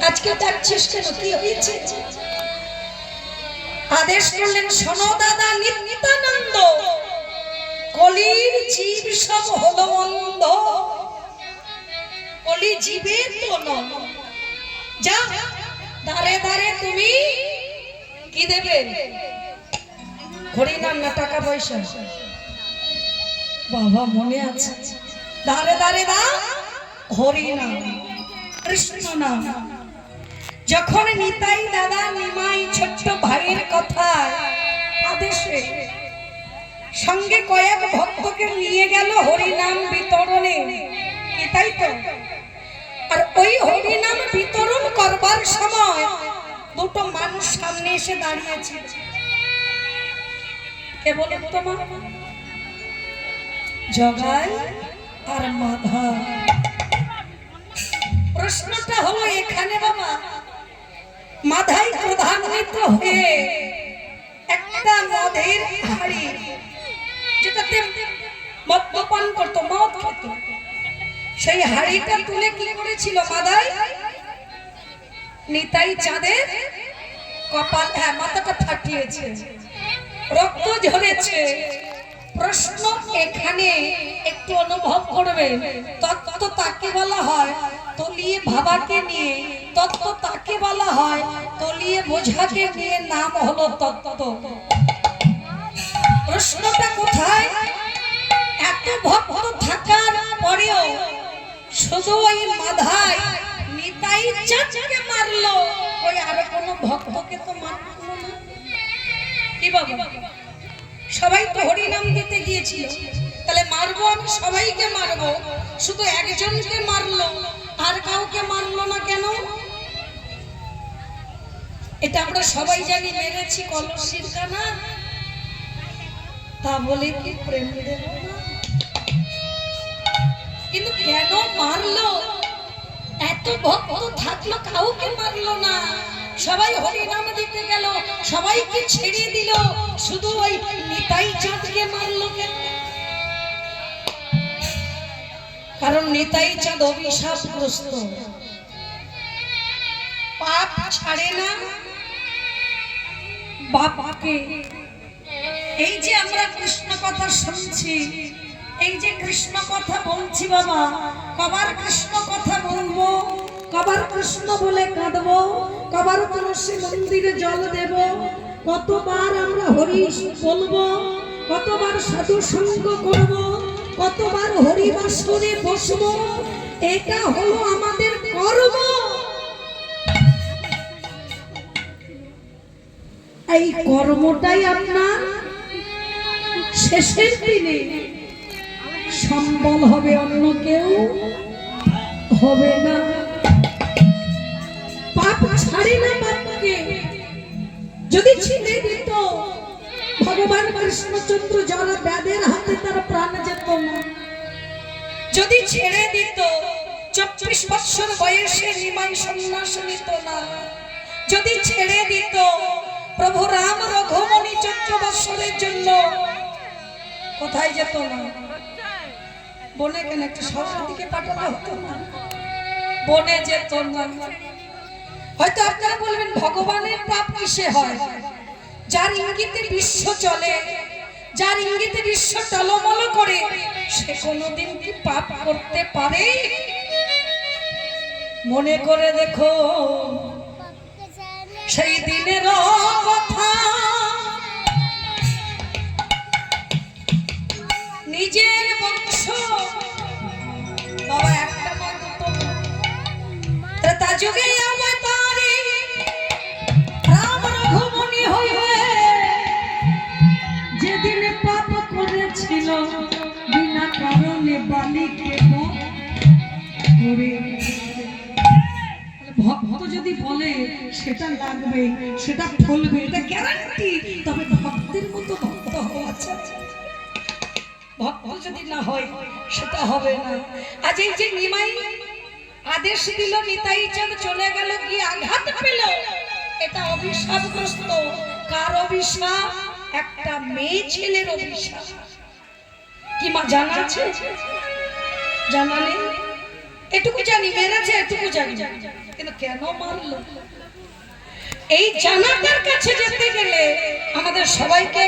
আজকে ডাকছিস কেন, কি হয়েছে? আদেশ করলেন, শোনো দাদা নিত্যানন্দ, কলির জীব সব হলো মন্দ, কলি জীবের তো নয়। যা দাঁড়ে দাঁড়ে তুমি কি দেবে? হরিনাম না টাকা পয়সা? বাবা মনে আছে, দাঁড়ে দাঁড়ে দা হরিনাম, কৃষ্ণ নাম। যখন নিতাই দাদা নিমাই ছোট্ট ভাইয়ের কথা আদেশে সঙ্গে কয়েক ভক্তকে নিয়ে গেল হরিনাম বিতরণে, কি তাই তো? আর ওই হরিনাম বিতরণ করবার সময় দুটো মানুষ সামনে এসে দাঁড়িয়েছে। কে বলে তোমার? জগাই আর মাধা। প্রশ্নটা হলো এখানে বাবা, মাধাই প্রধান্বিত হয়ে একটা মদের হাড়ি, যেটাতে মদ্যপান করতো, মদ খেত, সেই হাড়িটা তুলে কি করেছিল মাধাই? নিতাই চাঁদের কপাল, মাথাটা ফাটিয়েছে, রক্ত ঝরেছে। প্রশ্ন এখানে একটু অনুভব করবে, তত্ত্ব তাকে বলা হয় তলিয়ে ভাবাকে নিয়ে, তত্ত্ব তাকে বলা হয় তলিয়ে বোঝাকে নিয়ে, নাম হলো তত্ত্ব। প্রশ্নটা কোথায়? এত ভক্ত থাকার পরেও শুধু ওই মাধাই নিতাই চাঁদকে মারলো, ওই আর কোনো ভক্তকে তো মারলো না। কি বাবা, সবাই তো হরিনাম দিতে গিয়েছিল, তাহলে মারবো আমি সবাইকে মারবো, শুধু একজনকে মারলো আর কাউকে মারলো না কেন? এটা আমরা সবাই জানি, মেরেছি কলসির কানা, তা বলে কি প্রেম দেব না? কিন্তু কেন মারলো? এত ভক্ত থাকলো, কাউকে মারলো না, সবাই হরিনাম দিতে গেল, সবাইকে ছেড়ে দিল, শুধু ওই নিতাই চাঁদকে মারলো কেন? কারণ নিতাই চাঁদ অভিশাপগ্রস্ত, পাপ ছাড়ে না বাবাকে। এই যে আমরা কৃষ্ণ কথা শুনছি, এই যে কৃষ্ণ কথা বলছি বাবা, কবার কৃষ্ণ কথা বলবো, কবার কৃষ্ণ বলে কাঁদবো, কবার তুলসী মন্দিরে জল দেব, কতবার আমরা হরি বলবো, কতবার সাধু সঙ্গ করব, কতবার হরি বাসরে বসবো, এটা হলো আমাদের কর্ম। এই কর্মটাই আপনার শেষের দিনে সম্বল হবে, অন্য কেউ হবে না। পাপ ছাড়ে না পাপকে, যদি ছেড়ে দিত ভগবান কৃষ্ণচন্দ্র যারা ব্যাধের হাতে তার প্রাণ যেত না, যদি ছেড়ে দিত 24 বছর বয়সে নিমাই সন্ন্যাস নিত না, যদি ছেড়ে দিত প্রভু রাম রঘুমণি 14 বছরের জন্য কোথায় যেত না? বনে কেন, একটা শহরের দিকে পাঠানো হতো না, বনে যেত না। হয়তো আপনারা বলবেন ভগবানের পাপ কিসে হয়? যার ইঙ্গিতে বিশ্ব চলে, যার ইঙ্গিতে বিশ্ব টলমল করে, সে কোনোদিন কি পাপ করতে পারে? মনে করে দেখো সেই দিনের কথা, নিজের বংশ বাবা একটা দুটো ত্রেতা যুগে অবতারে রাম রঘুমণি হয়ে যেদিন পাপ করেছিল, বিনা কারণে বালিকে করে। ভক্ত যদি বলে সেটা লাগবে, সেটা ফলবে, এটা গ্যারান্টি। তবে ভক্তের মতো ভক্ত হওয়া চাই, ভক্ত যদি না হয় সেটা হবে না। আজ এই যে নিমাই আদেশ দিল, নিতাই চাঁদ চলে গেল, কি আঘাত পেল, এটা অভিশাপগ্রস্ত। কার অভিশাপ? একটা মেয়ে ছেলের অভিশাপ। কি মা জানা আছে? জানা নেই? এটুকু জানি মেরেছে, এটুকু জানি, কিন্তু কেন মারলো এই জানাটার কাছে যেতে গেলে আমাদের সবাইকে